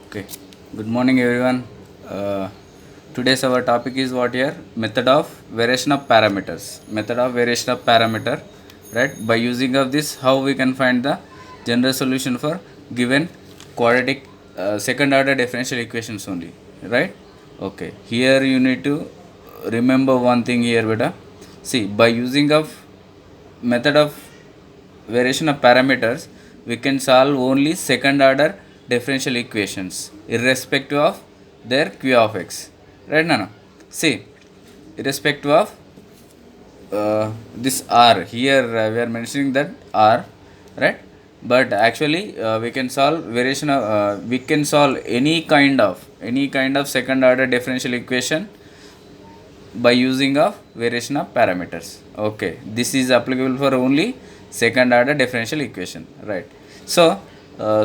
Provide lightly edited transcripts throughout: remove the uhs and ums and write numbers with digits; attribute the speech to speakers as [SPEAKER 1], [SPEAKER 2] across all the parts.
[SPEAKER 1] Okay. Good morning, everyone. Uh, Today's our topic is what here? Method of variation of parameters. Method of variation of parameter. Right. By using of this, how we can find the general solution for given quadratic second order differential equations only. Right. Okay. Here you need to remember one thing here, beta. See, by using of method of variation of parameters, we can solve only second order differential equations irrespective of their q of x. Right, Nana? See, irrespective of this r here, we are mentioning that r, right? But actually we can solve variation of we can solve any kind of second order differential equation by using of variation of parameters. Okay, this is applicable for only second order differential equation, right? So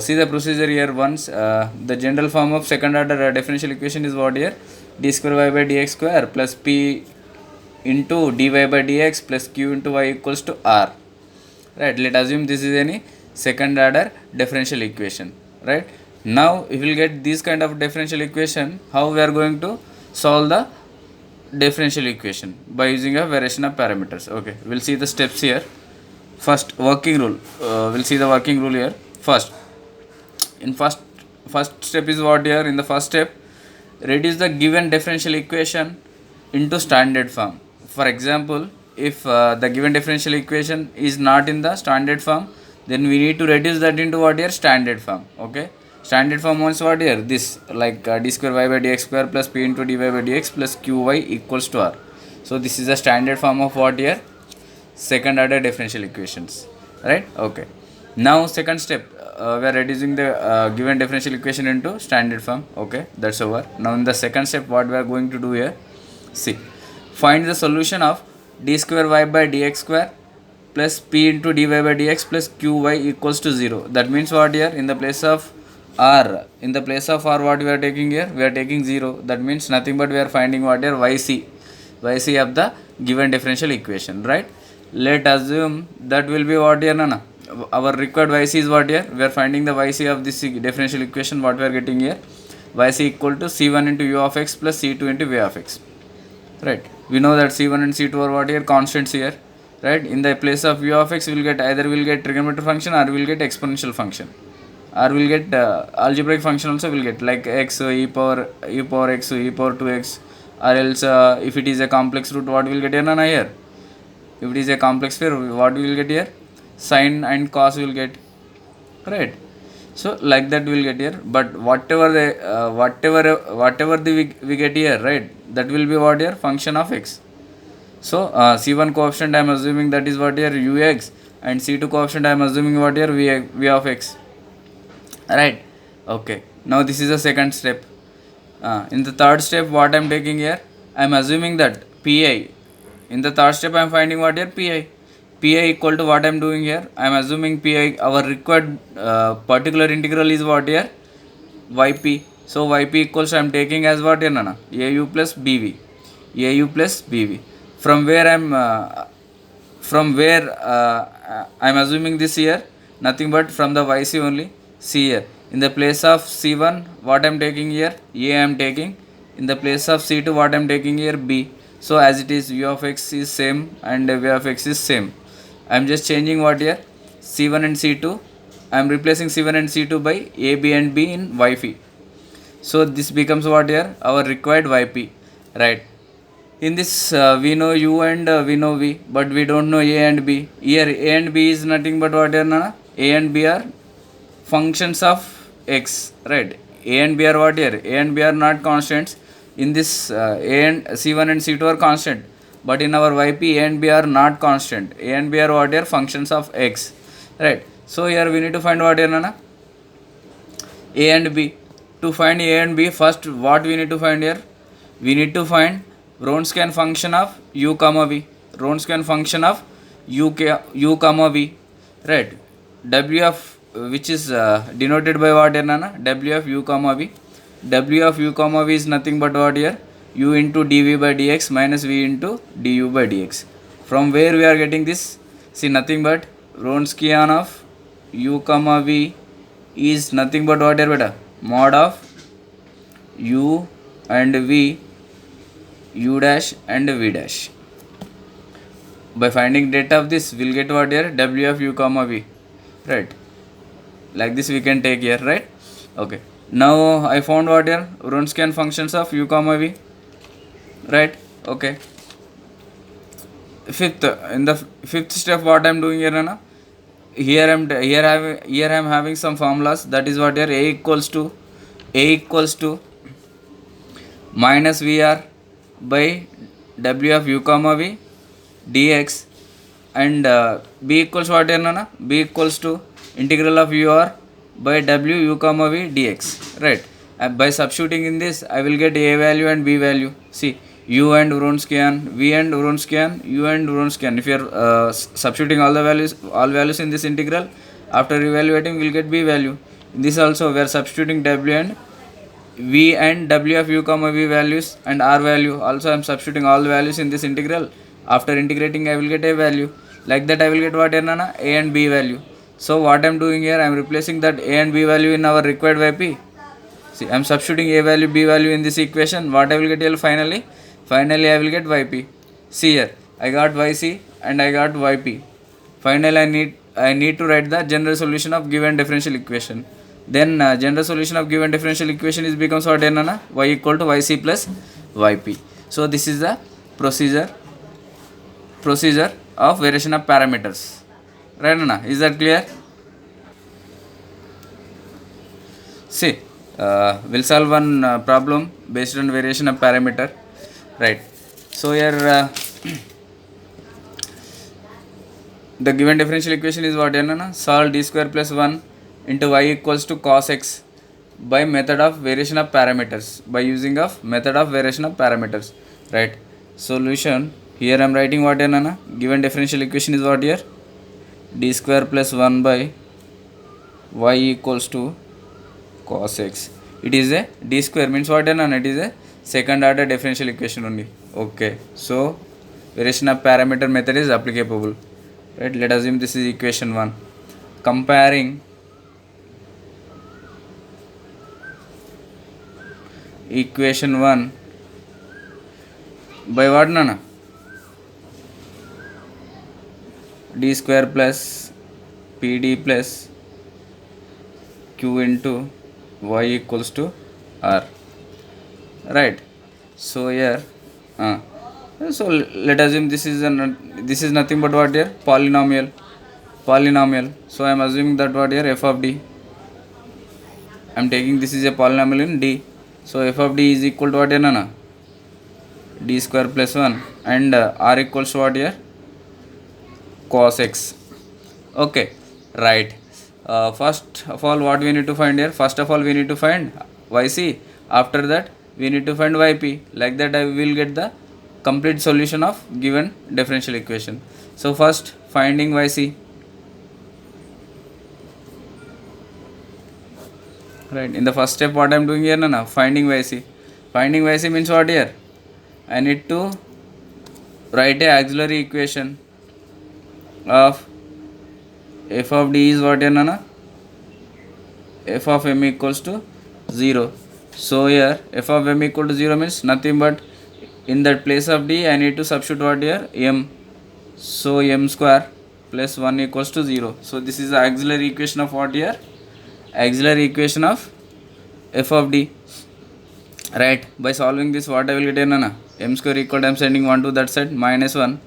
[SPEAKER 1] see the procedure here. Once the general form of second order differential equation is what here? D square y by dx square plus p into dy by dx plus q into y equals to r, right? Let assume this is any second order differential equation, right? Now if we will get this kind of differential equation, how we are going to solve the differential equation? By using a variation of parameters. Okay, we'll see the steps here. First, working rule. We'll see the working rule here. First step is what here? In the first step, reduce the given differential equation into standard form. For example, if the given differential equation is not in the standard form, then we need to reduce that into what here? Standard form. Okay, standard form means what here? This, like d square y by dx square plus p into dy by dx plus qy equals to r. So this is the standard form of what here? Second order differential equations, right? Okay, now second step, we are reducing the given differential equation into standard form. Okay, that's over. Now in the second step, what we are going to do here? See, find the solution of d square y by dx square plus p into dy by dx plus qy equals to 0. That means what here? In the place of r, what we are taking here? We are taking 0. That means nothing but we are finding what here? Yc of the given differential equation, right? Let assume that will be what here, Nana? Our required yc is what here? We are finding the yc of this differential equation. What we are getting here? Yc equal to c1 into u of x plus c2 into v of x, right? We know that c1 and c2 are what here? Constants here, right? In the place of u of x, we will get either will get trigonometric function or will get exponential function, or will get algebraic function also will get, like x e power x e power 2x, or else if it is a complex root, what will get here, Nana? Here, if it is a complex pair, what we will get here? Sine and cos will get, right? So like that we will get here. But whatever we get here, right, that will be what here? Function of x. So c1 coefficient I am assuming that is what here? Ux, and c2 coefficient I am assuming what here? V of x, right? Okay, now this is the second step. In the third step, what I am taking here? I am assuming that pi. In the third step, I am finding what here? Pi. Pi equal to what I am doing here? I am assuming pi, our required particular integral is what here? Yp. So yp equals, I am taking as what here, Nana? Au plus bv. Au plus bv. From where I am assuming this here? Nothing but from the yc only. See here. In the place of c1, what I am taking here? A I am taking. In the place of c2, what I am taking here? B. So as it is, u of x is same and v of x is same. I am just changing what here? C1 and C2. I am replacing C1 and C2 by A, B and B in Yp. So this becomes what here? Our required Yp, right? In this we know u and we know v, but we don't know a and b. Here a and b is nothing but what here, Nana? A and b are functions of x, right? A and b are what here? A and b are not constants. In this a and c1 and c2 are constant, but in our yp a and b are not constant. A and b are what here? Functions of x, right? So here we need to find what here, Nana? A and b. To find a and b, first what we need to find here? We need to find Wronskian function of u comma v. Wronskian function of u comma v, right? W of which is denoted by what here, Nana? W of u comma v. W of u comma v is nothing but what here? U into dv by dx minus v into du by dx. From where we are getting this? See, nothing but Wronskian of u comma v is nothing but what here, beta? Mod of u and v, u dash and v dash. By finding data of this, we'll get what here? W of u comma v, right? Like this we can take here, right? Okay. Now I found what here? Wronskian functions of u comma v, right? Okay. In the fifth step, what I'm doing here, Nana? Here I'm having some formulas. That is what here? A equals to minus Vr by W of u comma v dx, and b equals what here, Nana? B equals to integral of ur by w u comma v dx, right? By substituting in this, I will get a value and b value. See, u and Wronskian, v and Wronskian, u and Wronskian. If you are substituting all values in this integral, after evaluating, we will get b value. In this also, we are substituting w and v and w of u comma v values and r value. Also, I am substituting all the values in this integral. After integrating, I will get a value. Like that, I will get what, Nana? A and b value. So what I am doing here, I am replacing that a and b value in our required yp. See, I am substituting a value, b value in this equation. What I will get here finally? Finally, I will get yp. See here, I got yc and I got yp. Finally, I need to write the general solution of given differential equation. Then general solution of given differential equation is becomes what, Nana? Y equal to yc plus yp. So this is the procedure of variation of parameters. Right, Nana? Is that clear? See, we'll solve one problem based on variation of parameter. Right. So here the given differential equation is what, Nana? Solve d square plus 1 into y equals to cos x by method of variation of parameters, by using of method of variation of parameters, right? Solution, here I am writing what, Nana? Given differential equation is what here? D square plus 1 by y equals to cos x. It is a d square means what, Nana? It is a second order differential equation only. Okay, so variation of parameter method is applicable, right? Let us assume this is equation 1. Comparing equation 1 by what, Nana? D square plus PD plus Q into y equals to R, right? So here so let us assume this is nothing but what here? Polynomial. So I am assuming that what here? F of d. I am taking this is a polynomial in d. So f of d is equal to what here, Nana? D square plus 1 and R equals to what here? Cos x. Okay, right. First of all, what we need to find here? First of all, we need to find yc. After that, we need to find yp. Like that, I will get the complete solution of given differential equation. So first, finding yc. Right. In the first step, what I am doing here, Nana? Finding yc. Finding yc means what here? I need to write a auxiliary equation of f of d is what here, Nana? F of m equals to 0. So here f of m equal to 0 means nothing but in that place of d I need to substitute what here? M. So m square plus 1 equals to 0. So this is the auxiliary equation of what here? Auxiliary equation of f of d. Right. By solving this, what I will get here, Nana? M square equal to, I am sending 1 to that side, minus 1.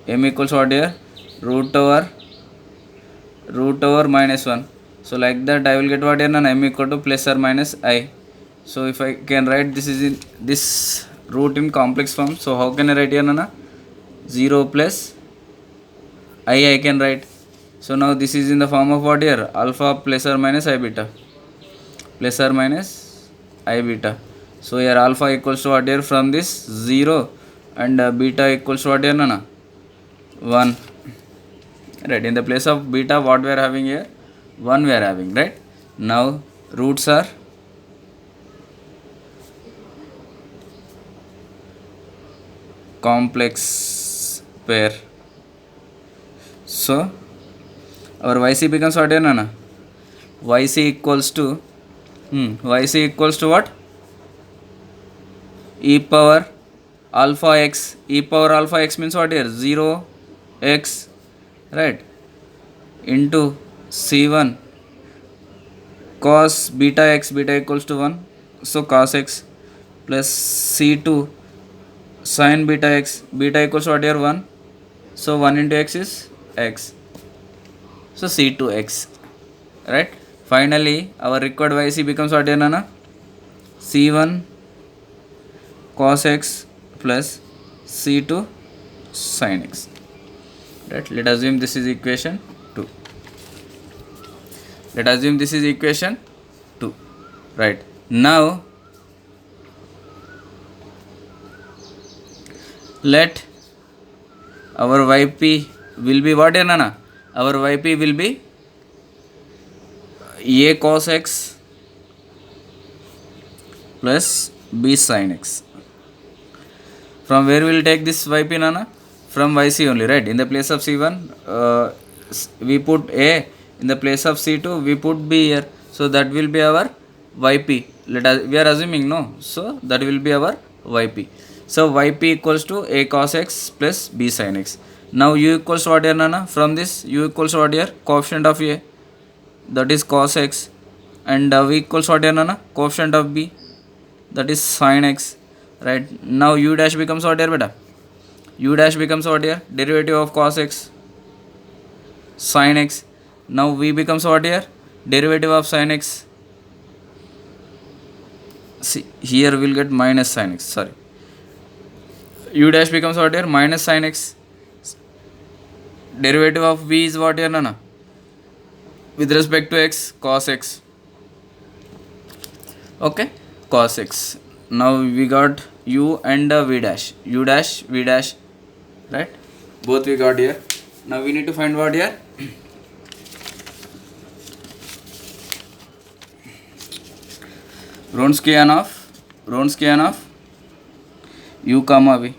[SPEAKER 1] M equals what here? Root over minus 1. So like that I will get what here, Nana? M equal to plus or minus I. So if I can write this is in this root in complex form, so how can I write here, Nana? 0 plus I can write. So now this is in the form of what here? Alpha plus or minus I beta. Plus or minus I beta. So here alpha equals to what here? From this 0 and beta equals to what here, Nana? 1. Right. In the place of beta, what we are having here? 1 we are having, right? Now roots are complex pair. So our yc becomes what here, Nana? Yc equals to what? e power alpha x. E power alpha x means what here? 0 x, right, into c1 cos beta x, beta equals to 1, so cos x, plus c2 sin beta x, beta equals to what here? 1, so 1 into x is x, so c2x, right. Finally our required yc becomes what here, nana? c1 cos x plus c2 sin x, right. Let us assume this is equation 2. Let us assume this is equation 2, right. Now let our yp will be what here, nana? Our yp will be a cos x plus b sin x. From where we will take this yp, nana? From yc only, right. In the place of c1 we put a, in the place of c2 we put b here, so that will be our yp. Let us, we are assuming, no, so that will be our yp. So yp equals to a cos x plus b sin x. Now u equals to what here, nana? From this u equals to what here? Coefficient of a, that is cos x, and v equals what here, nana? Coefficient of b, that is sin x, right. Now u dash becomes what here, beta? U dash becomes what here? Derivative of cos x sin x. Now v becomes what here? Derivative of sin x. See, here we will get minus sin x, sorry. U dash becomes what here? Minus sin x. Derivative of v is what here, nana? With respect to x, cos x. Okay, cos x. Now we got u and v dash. U dash, v dash, right? Both we got here. Now we need to find what here? Wronskian of u comma v.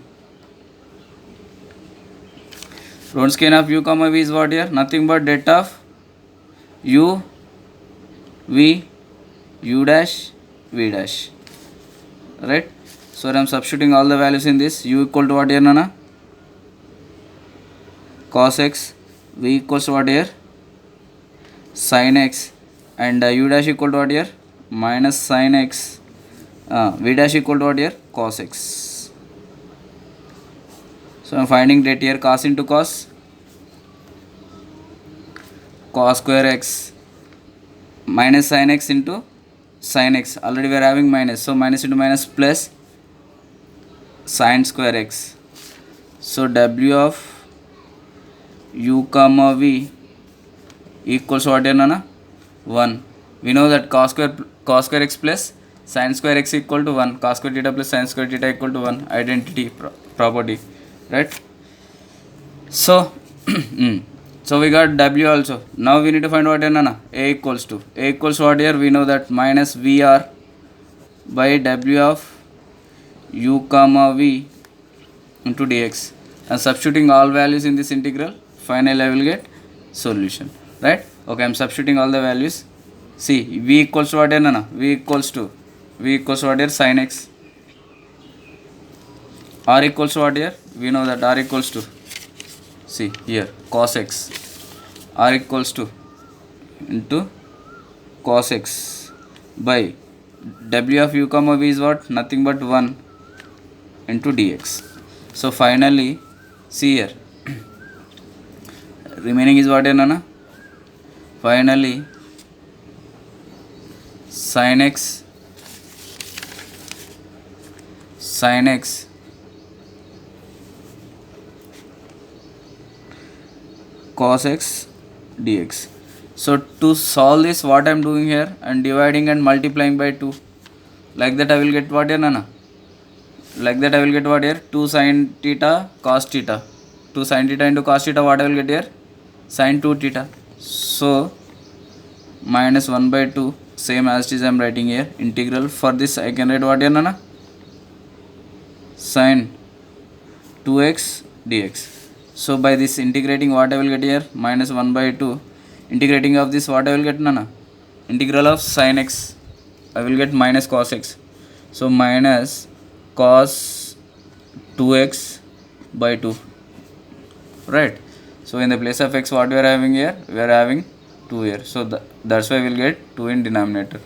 [SPEAKER 1] Wronskian of u comma v is what here? Nothing but det of u, v, u dash, v dash, right. So I am substituting all the values in this. U equal to what here, nana? Cos x. V equals to what here? Sin x. And u dash equal to what here? Minus sin x. V dash equal to what here? Cos x. So I am finding that here, cos into cos, cos square x, minus sin x into sin x. Already we are having minus, so minus into minus plus sin square x. So w of u comma v equals what here, nana? 1. We know that cos square x plus sin square x equal to 1. Cos square theta plus sin square theta equal to 1. Identity property, right. So so we got w also. Now we need to find what here, nana? A equals to what here? We know that minus vr by w of u comma v into dx. And substituting all values in this integral, finally I will get solution, right. Okay, I am substituting all the values. See, v equals to what here, nana? V equals to what here? Sin x. R equals to what here? We know that R equals to, see here, cos x. R equals to into cos x by w of u comma v is what? Nothing but 1 into dx. So finally, see here, remaining is what here, nana? Finally, sin x cos x dx. So to solve this, what I am doing here, I am dividing and multiplying by 2. Like that I will get what here, nana? Like that I will get what here? 2 sin theta cos theta. 2 sin theta into cos theta, what I will get here? Sin 2 theta. So minus 1 by 2, same as it is I am writing here. Integral for this I can write what here, nana? Sin 2x dx. So by this integrating, what I will get here? Minus 1 by 2. Integrating of this, what I will get, nana? Integral of sin x, I will get minus cos x. So minus cos 2x by 2, right? So in the place of x, what we are having here? We are having 2 here. So that's why we'll get 2 in denominator,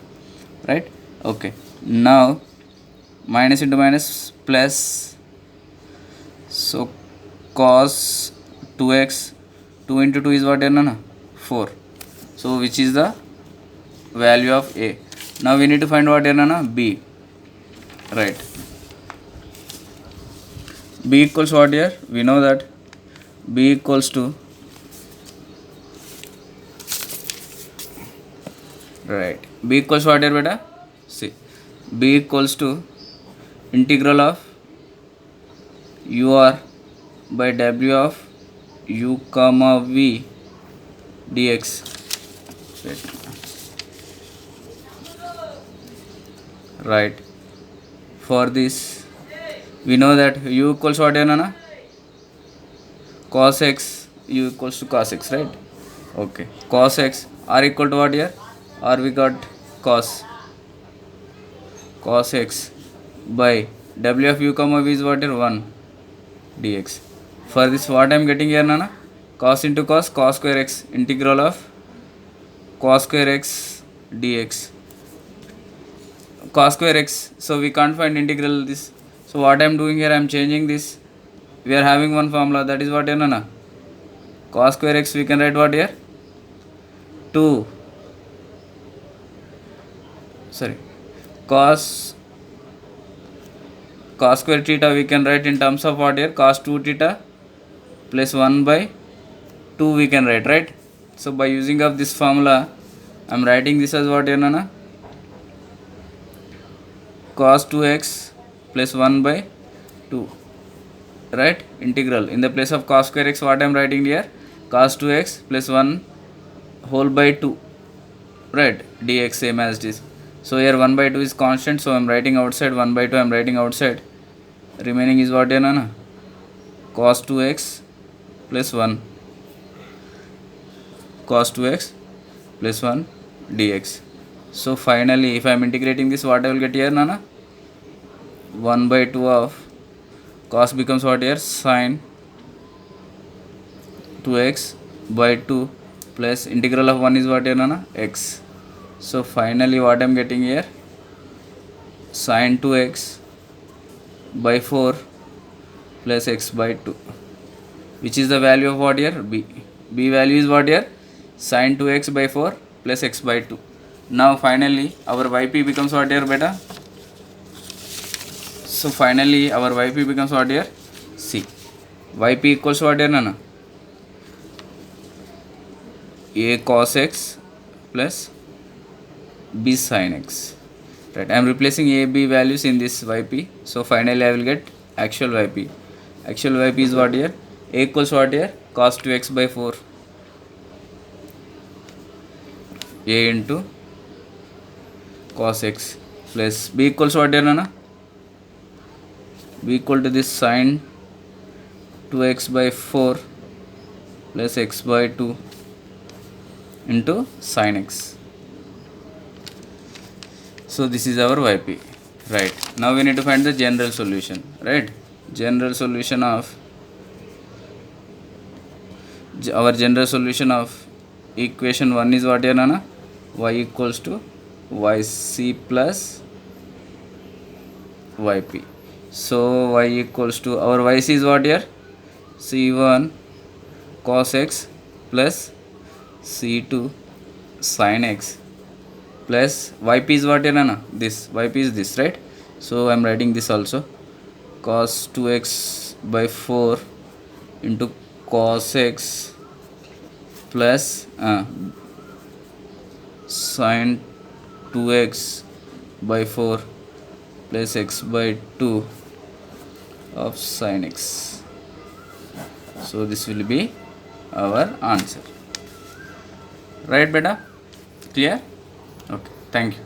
[SPEAKER 1] right? Okay. Now minus into minus plus. So cos 2x, 2 into 2 is what? No, 4. So which is the value of a? Now we need to find what? No, b, right? B equals what here? We know that b equals to, right, b equals what here beta? See, b equals to integral of ur by w of u comma v dx, right? For this we know that u equals what here, na? Cos x, u equals to cos x, right? Okay, cos x, r equal to what here? R we got cos x by w of u comma v is what here? 1 dx. For this what I am getting here, na? Cos into cos, cos square x, integral of cos square x dx. Cos square x, so we can't find integral this. So what I am doing here, I am changing this. We are having one formula, that is what here, na? Cos square x, we can write what here? 2, sorry, cos square theta we can write in terms of what here? Cos 2 theta plus 1 by 2 we can write, right? So by using of this formula, I am writing this as what here, na? Cos 2x plus 1 by 2, right? Integral, in the place of cos square x, what I am writing here? Cos 2x plus 1 whole by 2, right? Dx, same as this. So here 1 by 2 is constant, so I am writing outside 1 by 2, I am writing outside. Remaining is what here, na? Cos 2x plus 1, cos 2x plus 1 dx. So finally, if I am integrating this, what I will get here, na? 1 by 2 of cos becomes what here? Sin 2x by 2 plus integral of 1 is what here, na? X. So finally what I am getting here? Sin 2x by 4 plus x by 2, which is the value of what here? B. B value is what here? Sin 2x by 4 plus x by 2. Now finally our yp becomes what here beta? So finally our yp becomes what here? C. Yp equals what here, na? A cos x plus b sin x, right? I am replacing a, b values in this yp. So finally I will get actual yp. Actual yp is what here? A equals what here? Cos 2x by 4, a into cos x, plus b equals what here, na? B equal to this sin 2x by 4 plus x by 2 into sin x. So this is our yp, right? Now we need to find the general solution, right? General solution of equation 1 is what here, na? Y equals to yc plus yp. So y equals to, our yc is what here? C1 cos x plus C2 sin x plus yp is what here, na? This yp is this, right? So I am writing this also, cos 2x by 4 into cos x plus sin 2x by 4 plus x by 2 of sin x. So this will be our answer, right beta? Clear? Okay, thank you.